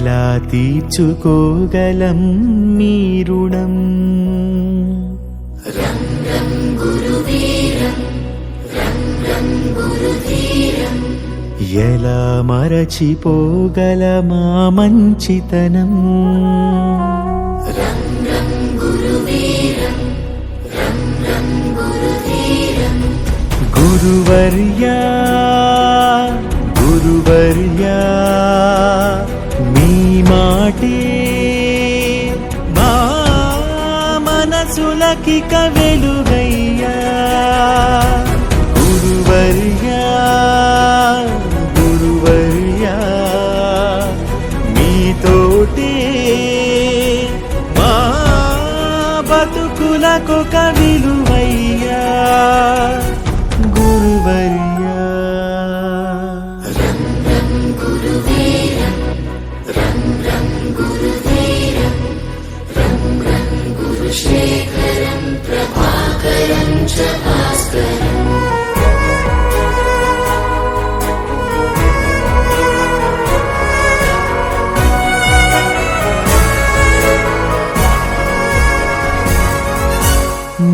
ఎలా తీర్చుకోగలం మీ రుణం? ఎలా మరచిపోగలమా మంచితనం? గురువర్యా గురువర్యా మీ మాటే మా మనసులకిక వెలుగయ్యా. గురువర్యా గురువర్యా మీతోటే మా బతుకులకొక విలువయ్యా. గురువర్యా గురుశేఖరం ప్రభాకరం చ భాస్కరం.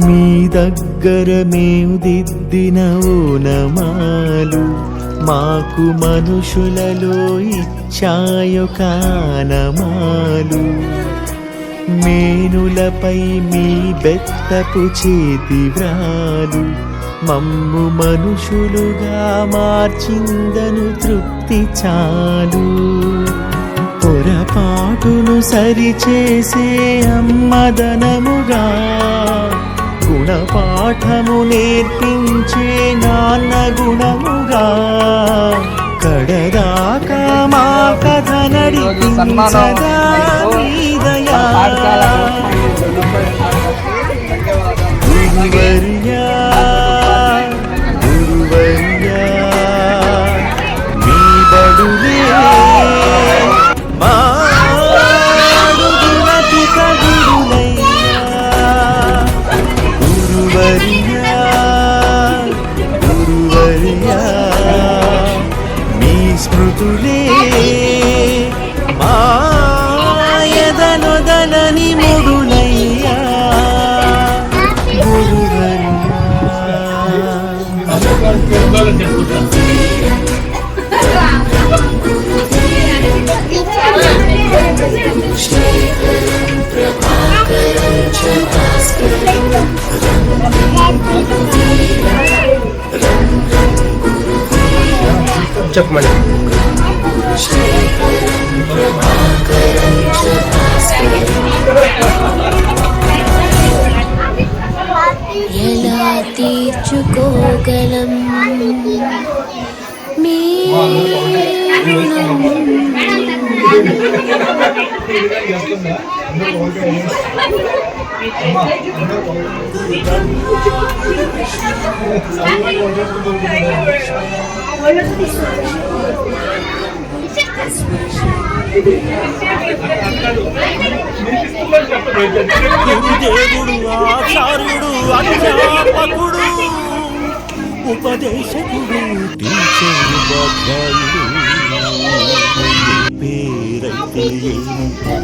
మీ దగ్గర మేము దిద్దిన ఓనమాలు మాకు మనుషులలో ఇచ్చాయో కానమాలు. మేనులపై మీ బెత్తపు చేతి వ్రాలు మమ్ము మనుషులుగా మార్చిందను తృప్తి చాలు. పొరపాటును సరిచేసే అమ్మదనముగా గుణపాఠము నేర్పించే నాన్న గుణముగా కడదాకా మా కథ నడిపించదా మీ దయా. గురువర్యా గురువర్యా మీ బడులే మా అడుగులకిక గురులయ్యా. గురువర్యా గురువర్యా మీ స్మృతులే మా ఎదనొదలని ముడులయ్యా. చెప్పమని ఎలా తీర్చుకోగలం మీ గురుదేవుడు ఆచార్యుడు అధ్యాపకుడు ఉపదేశకుడు టీచరు ఉపాధ్యాయుడు పేరైతే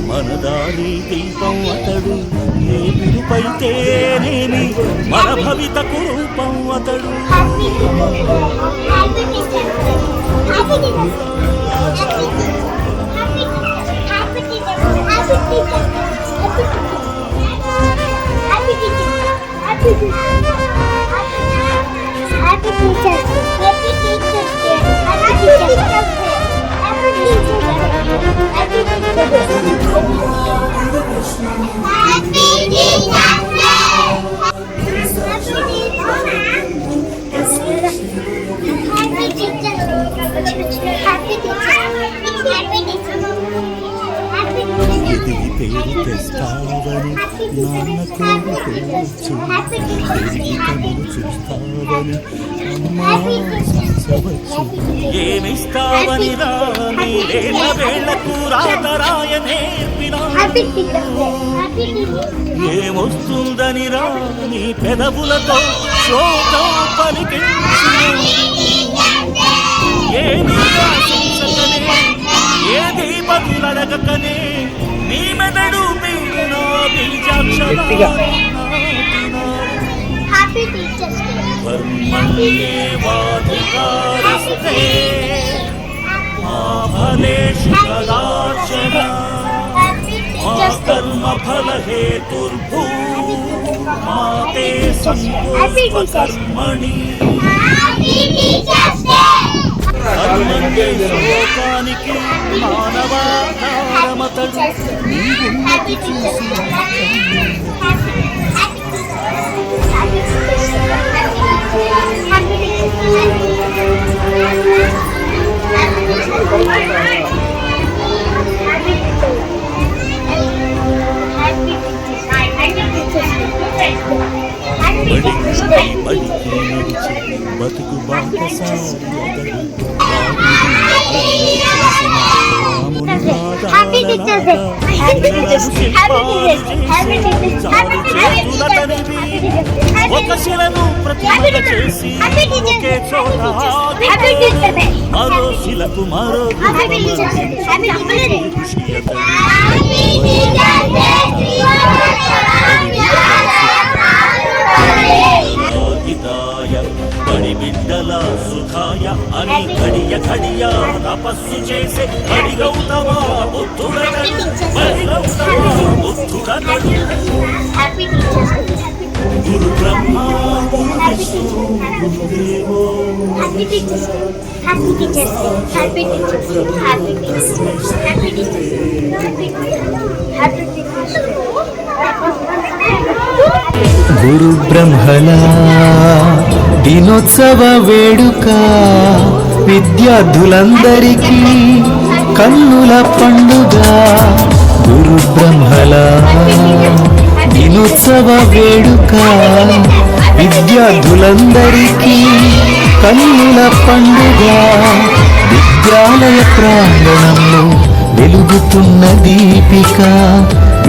మన దారి దీపం అతడు. ఏ పిలుపైతేనేమి మన భవితకు రూపం అతడు. ఎదిగి పేరు తెస్తావని నాన్న కోరుకోవచ్చు. ఎదిగి తమను చూస్తావని అమ్మా ఆశించవచ్చు. ఏమిస్తావని రాని వేళ్లకు రాతరాయ నేర్పినా ఏమొస్తుందని రాని పెదవులతో శోకం పలికించిన ఏమి ఆశించకనే ఏది బదులడగకనే నీ మెదడు వీణ బీజాక్షరాలు హ్యాపీ టీచర్స్ డే కర్మణ్యేవాధికారస్తే మా ఫలేషు కదాచన మా కర్మ ఫల హేతుర్భూ మా తే సంకల్ప కర్మణి కర్మంగే లోకానికి మానవాధారమతడు నీవున్నతి చూసి బడికి నడిచి బతుకు బాటసారి ఒక శిలను ప్రతిష్ఠ చేసి ఒకే చోట మరో శిలకు మరో బడి బిడ్డల సుఖాయ అని ఘడియ ఘడియ తపస్సు చేసే బడి గౌతమ బుద్ధుడనడు బడి గౌతమ బుద్ధుడనడు గురు బ్రహ్మ విష్ణు గురుదేవో happy teachers happy teachers happy teachers happy teachers happy teachers గురు బ్రహ్మల దినోత్సవ వేడుక విద్యార్థులందరికీ కన్నుల పండుగ. గురు బ్రహ్మల దినోత్సవ వేడుక విద్యార్థులందరికీ కన్నుల పండుగ. విద్యాలయ ప్రాంగణంలో వెలుగుతున్న దీపిక,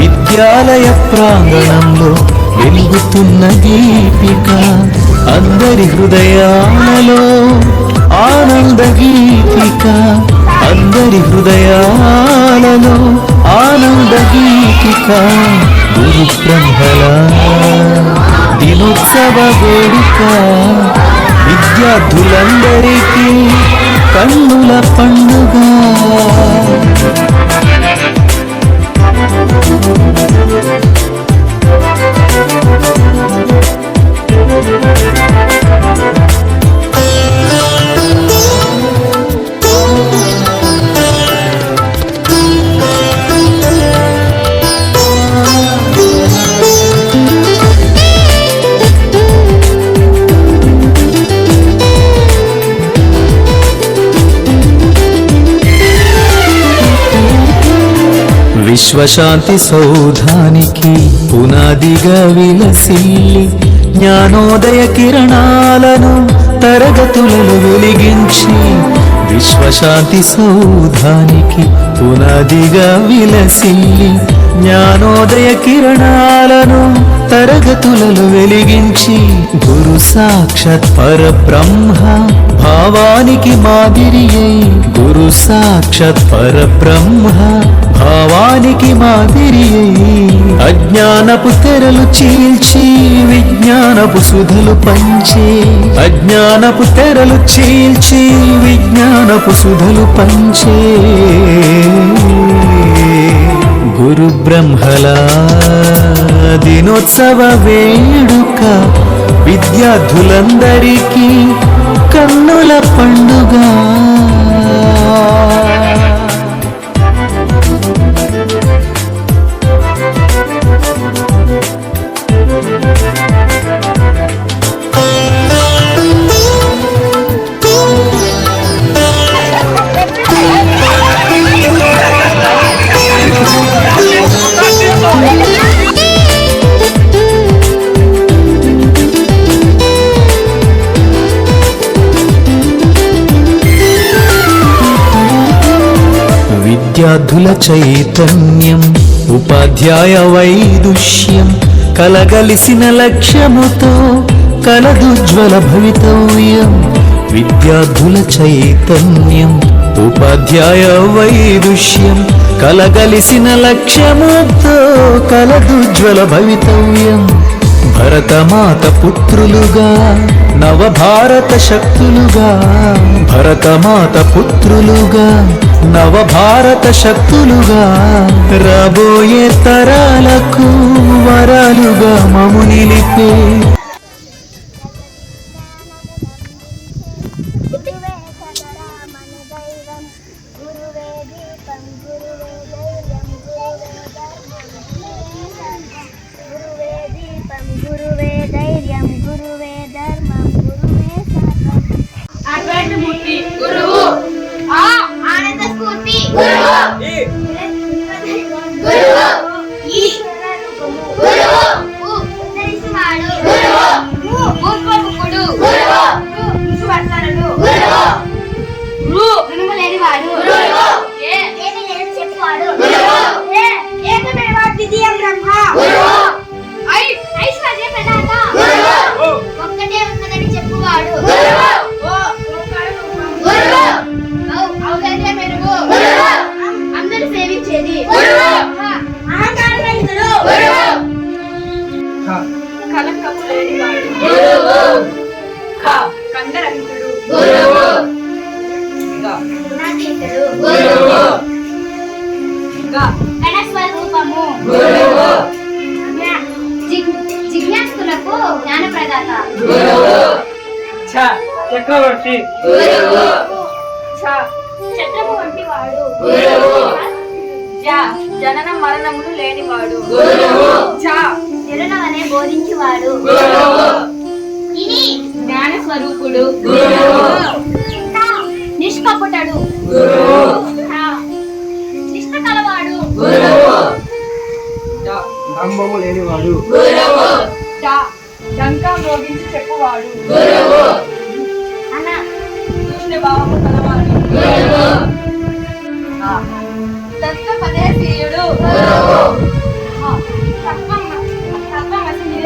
విద్యాలయ ప్రాంగణంలో వెలుగుతున్న దీపిక. అందరి హృదయాలలో ఆనంద గీతిక, అందరి హృదయాలలో ఆనంద గీతిక. గురు బ్రహ్మల దినోత్సవ వేడుక విద్యార్థులందరికీ కన్నుల పండుగ. విశ్వశాంతి సౌధానికి పునాదిగా విలసిల్లి జ్ఞానోదయ కిరణాలను తరగతులను వెలిగించి, విశ్వశాంతి సౌధానికి పునాదిగా విలసిల్లి జ్ఞానోదయ కిరణాలను తరగతులను వెలిగించి, గురు సాక్షాత్ పరబ్రహ్మ భావానికి మాదిరియై, గురు సాక్షాత్ పరబ్రహ్మ భావానికి మాదిరియై, అజ్ఞానపు తెరలు చీల్చి విజ్ఞానపు సుధలు పంచే, అజ్ఞానపు తెరలు చీల్చి విజ్ఞానపు సుధలు పంచే. గురు బ్రహ్మల దినోత్సవ వేడుక విద్యార్థులందరికీ కన్నుల పండుగ. విద్యార్థుల చైతన్యం ఉపాధ్యాయ వైదుష్యం కలగలిసిన లక్ష్యముతో కలదుజ్వల భవితవ్యం. విద్యార్థుల చైతన్యం ఉపాధ్యాయ వైదుష్యం కలగలిసిన లక్ష్యముతో కలదుజ్వల భవితవ్యం. భరతమాత పుత్రులుగా నవభారత శక్తులుగా, భరతమాత పుత్రులుగా నవభారత శక్తులుగా, రాబోయే తరాలకు వరాలుగా మము నిలిపే గురువే సదరా మన దైవం, గురువే దీపం, గురువే ధైర్యం, గురువే దీపం, గురువే ధైర్యం, గురువే ధర్మం, గురువే సర్వం. అటువంటి మూర్తి గురువు. ఆ ఆనంద స్ఫూర్తి గురువు, గురువు ఈశ్వర రూపము గురువు, ఉద్ధరించువాడు గురువు, భూత్వముఖుడు గురువు, విశ్వవర్తనుడు గురువు, గురువు లేనివాడు గురువు, ఏమి లేదు చెప్పువాడు గురువు, ఏకమేవ ద్వితీయం బ్రహ్మ గురువు, ఐశ్వర్య ప్రదాత గురువు, ఒక్కటే ఉన్నదని చెప్పువాడు గురువు, గురువు, ఔదార్య మెరుగు గురువు, అందరూ సేవించేది గురువు, అహంకార రహితుడు గురువు, కలంకము లేనివాడు గురువు, కందరహితుడు గురువు, గుణాతీతుడు గురువు, గణస్వరూపము గురువు, జిజ్ఞాసులకు జ్ఞాన ప్రదాత గురువు, చక్రవర్తి గురువు, చక్రము వంటి వాడు గురువు, జనన మరణములు లేనివాడు గురువు, నిరుణవనే బోధించువాడు గురువు, ఇది జ్ఞాన స్వరూపుడు గురువు, నిష్కపటడు గురువు, నిష్ట కలవాడు గురువు, దంభము లేనివాడు గురువు, డంకా మోగించి చెప్పువాడు గురువు, అన్న సూక్ష్మ భావము కలవాడు గురువు, తత్వపదేశీయుడు గురువు, తత్వమసి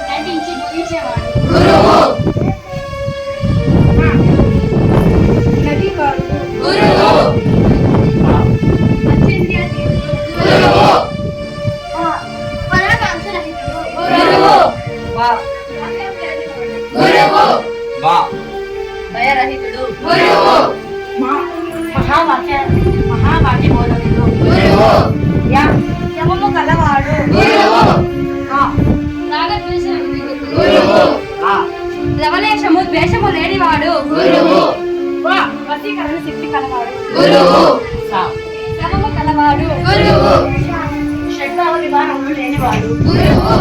నటించి ముగించేవాడు గురువు, నటీకారుడు గురువు, గురువు, పరాకాంక్షరహితుడు గురువు, గురువు, భయరహితుడు గురువు, మహావాక్య బోధకుడు గురువు, యమము కలవాడు గురువు, గురువు, లవలేశము ద్వేషము లేనివాడు గురువు, వశీకరణ శక్తి కలవాడు గురువు, శమము కలవాడు గురువు, షడ్భావ విధానములు లేనివాడు గురువు,